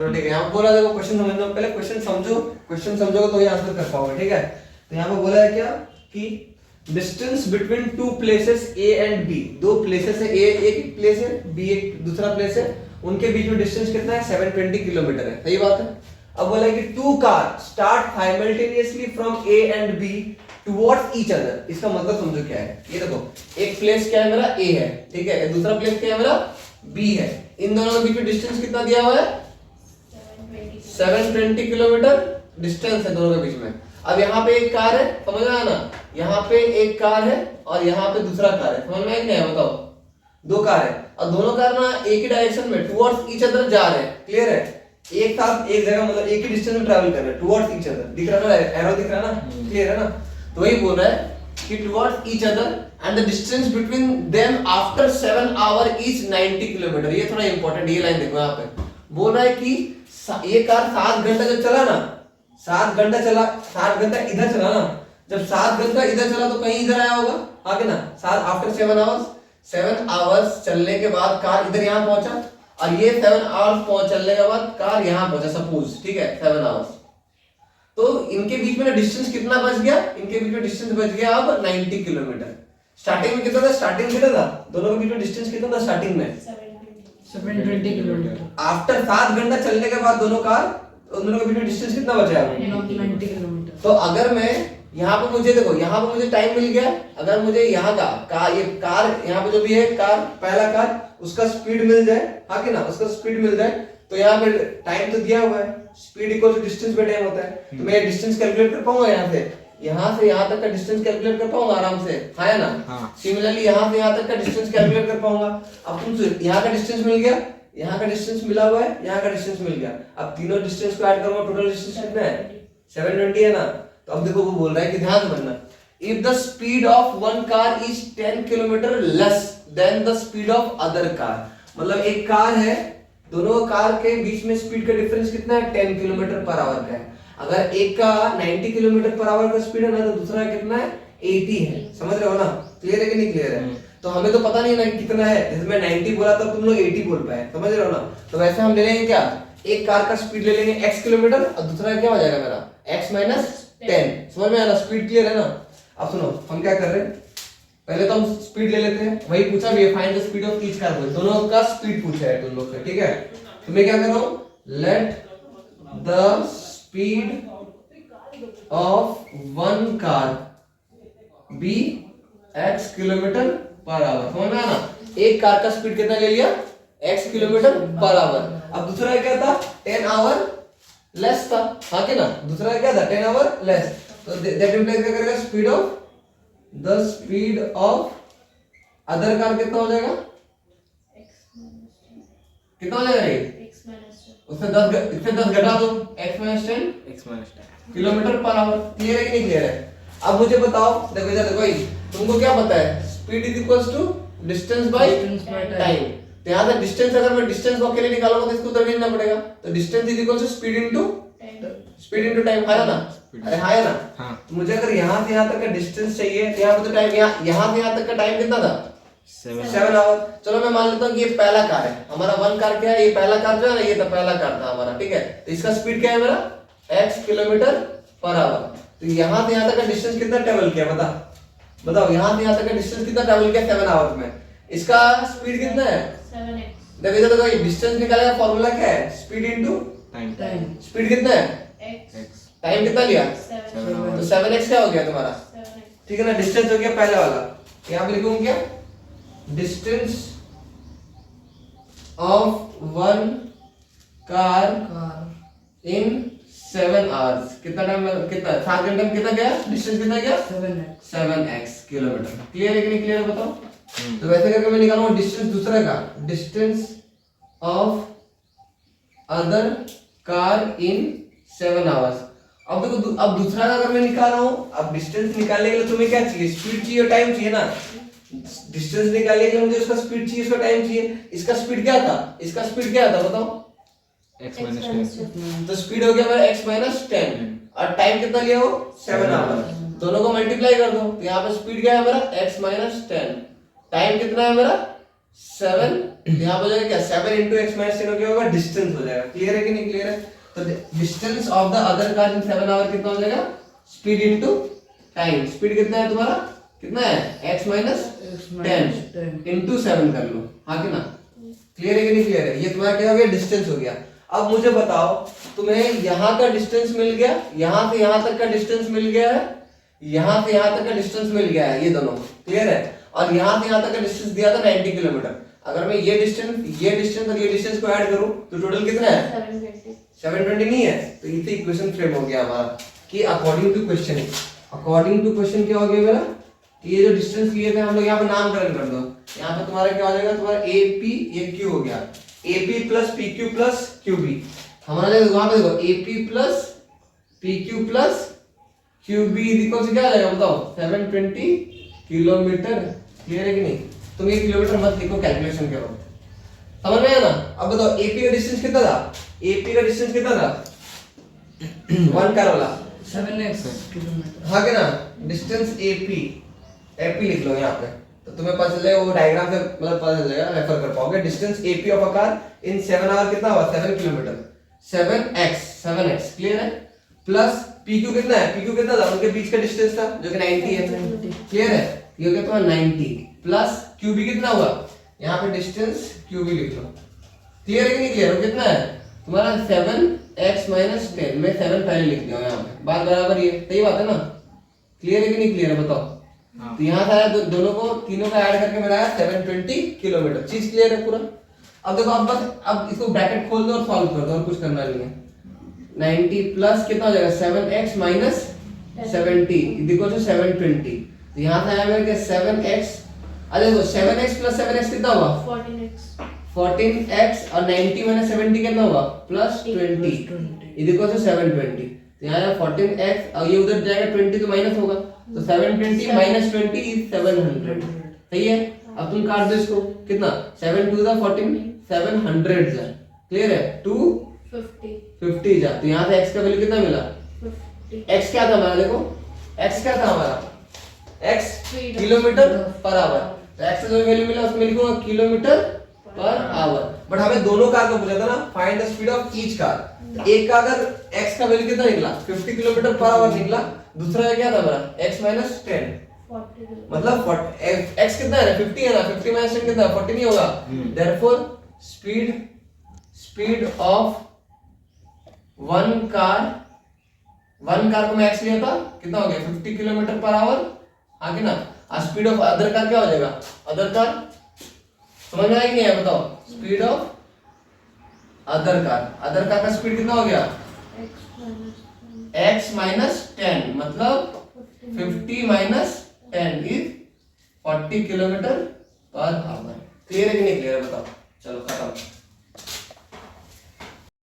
तो ठीक है, यहाँ बोला देखो क्वेश्चन समझना, पहले क्वेश्चन समझो, क्वेश्चन समझोगे तो ही आंसर कर पाओगे। ठीक है, तो यहाँ पे बोला है क्या कि distance between two places A and B, दो प्लेसेस है, ए एक प्लेस है, बी एक दूसरा प्लेस है, उनके बीच में डिस्टेंस कितना है 720 किलोमीटर है। सही बात है। अब बोला है कि two car start simultaneously from A and B towards each other. इसका मतलब समझो क्या है। ये देखो एक प्लेस क्या है मेरा ए है, ठीक है, दूसरा प्लेस क्या है मेरा बी है, इन दोनों के बीच में डिस्टेंस कितना दिया हुआ है 720 किलोमीटर डिस्टेंस है दोनों के बीच में। अब यहाँ पे एक कार है, समझ में आया ना, यहाँ पे एक कार है और यहाँ पे दूसरा कार है, समझ में आया नहीं है, बताओ। दो कार है और दोनों कार ना एक ही डायरेक्शन में टुवर्ड्स ईच अदर जा रहे हैं। क्लियर है, एक साथ एक जगह मतलब एक ही डिस्टेंस में ट्रैवल कर रहे हैं टुवर्ड्स ईच अदर। दिख रहा है ना, एरो दिख रहा है ना, क्लियर है ना। तो वही बोल रहा है कि towards each other and the distance between them after 7 our is 90 kilometre. ये थोड़ा इंपॉर्टेंट, ये लाइन देखो यहाँ पे बोल रहा है कि ये कार 7 घंटा जब चला ना, 7 घंटा चला, 7 घंटा इधर चला ना, जब 7 घंटा इधर चला तो कहीं इधर आया होगा आगे ना, 7 आफ्टर 7 आवर्स, 7 आवर्स चलने के बाद कार इधर यहाँ पहुंचा और ये 7 आवर्स पहुंच चलने के बाद कार यहाँ पहुंचा सपोज, ठीक है 7 आवर्स। तो इनके बीच में डिस्टेंस कितना बच गया, इनके बीच में डिस्टेंस बच गया अब 90 किलोमीटर। स्टार्टिंग में कितना था, स्टार्टिंग में कितना था, दोनों के बीच में डिस्टेंस कितना था स्टार्टिंग में 720 किलोमीटर। आफ्टर 7 घंटा चलने के बाद दोनों के बीच में डिस्टेंस कितना बचा है 90 किलोमीटर। तो अगर मैं यहाँ पे मुझे देखो, यहाँ पे मुझे टाइम मिल गया, अगर मुझे यहाँ का ये कार यहाँ पे जो भी है कार, पहला कार उसका स्पीड मिल जाए, हाँ कि ना, उसका स्पीड मिल जाए, तो यहाँ पे टाइम तो दिया हुआ है, स्पीड इक्वल टू डिस्टेंस पे टाइम होता है, तो मैं डिस्टेंस कैलकुलेट कर पाऊंगा यहाँ से यहाँ तक का डिस्टेंस कैलकुलेट कर पाऊंगा आराम से, हाँ या ना। सिमिलरली यहाँ से यहाँ तक का डिस्टेंस कैलकुलेट कर पाऊंगा। अब तुम यहाँ का डिस्टेंस मिल गया, यहाँ का डिस्टेंस मिला हुआ है, यहाँ का डिस्टेंस मिल गया, अब तीनों डिस्टेंस को ऐड करूंगा, टोटल डिस्टेंस कितना है 720 है ना। तो अब देखो वो बोल रहा है कि ध्यान से बनना, if the speed of one car is 10 kilometre less than the speed of other car, मतलब एक कार है, दोनों कार के बीच में स्पीड का डिफरेंस कितना है 10 किलोमीटर पर आवर का है। अगर एक का 90 किलोमीटर पर आवर का स्पीड है ना, तो दूसरा कितना है 80 है। समझ रहे हो ना, क्लियर है कि नहीं क्लियर है। तो हमें तो पता नहीं ना कितना है, जैसे मैं 90 बोला तब तुम लोग 80 बोल पाए, समझ रहे हो ना। तो वैसे हम ले लेंगे क्या, एक कार का स्पीड ले लेंगे x किलोमीटर और दूसरा क्या हो जाएगा मेरा x माइनस 10। समझ में आया ना, स्पीड क्लियर है ना। अब सुनो हम क्या कर रहे हैं, पहले तो हम स्पीड ले लेते हैं, वही पूछा भी है, find the speed of each car, दोनों का स्पीड पूछा है तुम लोग से, ठीक है। तो मैं क्या कर रहा हूं, let the speed of one car be x kilometre per hour. समझ में आया ना, एक कार का स्पीड कितना ले लिया x किलोमीटर पर आवर। अब दूसरा क्या था 10 आवर लेस था, हाँ कि ना, दूसरा क्या था 10 आवर लेस। तो दैट इंप्लाइज क्या करेगा, speed of the speed of other car कितना हो जाएगा, कितना हो जाएगा ये उससे 10 घटा दो, x minus 10 kilometre per our. Clear है कि नहीं क्लियर है। अब मुझे बताओ, देखो इधर देखो भाई, तुमको क्या पता है, speed is equals to distance by time. तो यहाँ से डिस्टेंस, अगर मैं डिस्टेंस को अकेले निकालूंगा तो इसको उधर भेजना पड़ेगा, तो distance is equals to speed into time, है ना, अरे हाँ है ना। तो मुझे अगर यहाँ से यहाँ तक का डिस्टेंस चाहिए, तो यहाँ पे तो टाइम, यहाँ से यहाँ तक का टाइम कितना था 7 आवर। चलो मैं मान लेता हूँ कि ये पहला कार है हमारा, वन कार क्या है, ये पहला कार जो है ना, ये तो पहला कार था हमारा, ठीक है। तो इसका स्पीड क्या है मेरा x किलोमीटर पर आवर। तो यहाँ से यहाँ तक का डिस्टेंस कितना ट्रेवल किया, बताओ यहाँ से यहाँ तक का डिस्टेंस कितना ट्रेवल किया 7 आवर्स में। इसका स्पीड कितना है 7x। देखो इधर देखो, डिस्टेंस निकालने का फार्मूला क्या है, स्पीड इनटू टाइम। स्पीड कितना है x, टाइम कितना लिया 7। तो 7x क्या हो गया तुम्हारा, ठीक है ना। डिस्टेंस हो गया पहला वाला, यहाँ पे लिखूंगा क्या, distance of one car in 7 hours, कितना टाइम, कितना 7 घंटे में कितना गया डिस्टेंस, कितना गया 7x किलोमीटर। क्लियर है कि नहीं क्लियर है बताओ। तो वैसे करके मैं निकालूंगा डिस्टेंस दूसरा का, distance of other car in 7 hours. अब देखो, अब दूसरा का अगर मैं निकाल रहा हूं, अब डिस्टेंस निकालने के लिए तुम्हें क्या चाहिए, स्पीड चाहिए और टाइम चाहिए ना। डिस्टेंस निकालने के लिए मुझे उसका स्पीड चाहिए, उसका टाइम चाहिए। इसका स्पीड क्या था, इसका स्पीड क्या था बताओ x माइनस 10। तो स्पीड हो गया मेरा x माइनस 10 और टाइम कितना लिया वो 7 आवर। दोनों को मल्टीप्लाई कर दो, तो यहाँ पे स्पीड क्या है मेरा x माइनस 10, टाइम कितना है मेरा 7 यहाँ पर हो जाएगा क्या 7 into x minus 10 हो क्या होगा डिस्टेंस हो जाएगा क्लियर है कि नहीं क्लियर है तो distance of the other car in 7 hour कितना हो जाएगा स्पीड इनटू टाइम स्पीड कितना है तुम्हारा कितना है x minus 10 into 7 कर लो हाँ कि ना क्लियर है कि नहीं क्लियर है ये तुम्हारा क्या हो गया डिस्टेंस हो गया अब मुझे बताओ तुम्हें यहाँ का डिस्टेंस मिल गया यहाँ से यहाँ तक का डिस्टेंस मिल गया है यहाँ से यहाँ तक का डिस्टेंस मिल गया है ये दोनों क्लियर है और यहाँ से यहाँ तक का डिस्टेंस दिया था 90 किलोमीटर अगर मैं ये डिस्टेंस और ये डिस्टेंस को ऐड करूं तो टोटल कितना है 720 नहीं है तो इसे इक्वेशन फ्रेम हो गया हमारा कि अकॉर्डिंग टू क्वेश्चन क्या हो गया मेरा कि ये जो डिस्टेंस लिए थे हम लोग यहाँ पे नामकरण कर दो यहाँ पे तुम्हारा क्या हो जाएगा तुम्हारा AP ये Q हो गया AP plus PQ plus QB हमारा वहां पे देखो AP plus PQ plus QB equal से क्या आ जाएगा बताओ 720 किलोमीटर क्लियर है कि नहीं तुम ये किलोमीटर मत लिखो कैलकुलेशन करो समझ में आया ना अब बताओ AP का डिस्टेंस कितना था AP का डिस्टेंस कितना था 1 कार वाला 7x किलोमीटर हाँ के ना डिस्टेंस AP लिख लो यहाँ पे तो तुम्हें पता चल जाएगा वो डायग्राम से मतलब पता चल जाएगा रेफर कर पाओगे distance AP of a car in 7 hour कितना हुआ 7 किलोमीटर 7x क्लियर है प्लस PQ कितना है PQ कितना था उनके बीच का डिस्टेंस था जो कि 90 है क्लियर है ये क्या तुम्हारा 90 प्लस QB कितना हुआ यहाँ पे डिस्टेंस QB लिख लो क्लियर है कि नहीं क्लियर कितना है तुम्हारा 7x minus 10 मैं 7 पहले लिख दिया यहाँ पे बात बराबर ये सही बात है ना क्लियर है कि नहीं क्लियर है बताओ तो यहाँ से आया दोनों को तीनों का ऐड करके मेरा आया 720 किलोमीटर चीज क्लियर है पूरा अब देखो अब बस अब इसको ब्रैकेट खोल दो और सॉल्व कर दो और कुछ करना नहीं है 90 प्लस कितना हो जाएगा 7x minus 70 इक्वल टू 720 तो यहाँ से आया मेरा क्या 7x अरे देखो 7x प्लस 7x कितना हुआ 14x और 90 माइनस 70 कितना हुआ प्लस 20 इक्वल टू 720 तो यहाँ आया 14x और ये उधर जाएगा 20 तो माइनस होगा तो 720 माइनस 20 इज 700 सही है अब तुम काट दो इसको कितना 7 टू द 14 700 जा क्लियर है 250 जा तो यहाँ से x का वैल्यू कितना मिला x क्या था हमारा देखो x क्या था हमारा x किलोमीटर पर आवर तो x का जो वैल्यू मिला उसमें लिखूंगा किलोमीटर पर आवर बट हमें दोनों कार का पूछा था ना find the speed of each car एक का अगर x का वैल्यू कितना निकला 50 किलोमीटर पर आवर निकला दूसरा का क्या था हमारा x minus 10 मतलब x कितना है 50 है ना 50 minus 10 कितना 40 नहीं होगा therefore speed of one car को मैं x लिया था कितना हो गया 50 किलोमीटर पर आवर आगे ना स्पीड ऑफ अदर कार क्या हो जाएगा अदर कार समझ में आया कि नहीं है बताओ स्पीड ऑफ अदर कार का स्पीड कितना हो गया x minus 10 मतलब 50 minus 10 is 40 kilometre per our clear है कि नहीं क्लियर है बताओ चलो खत्म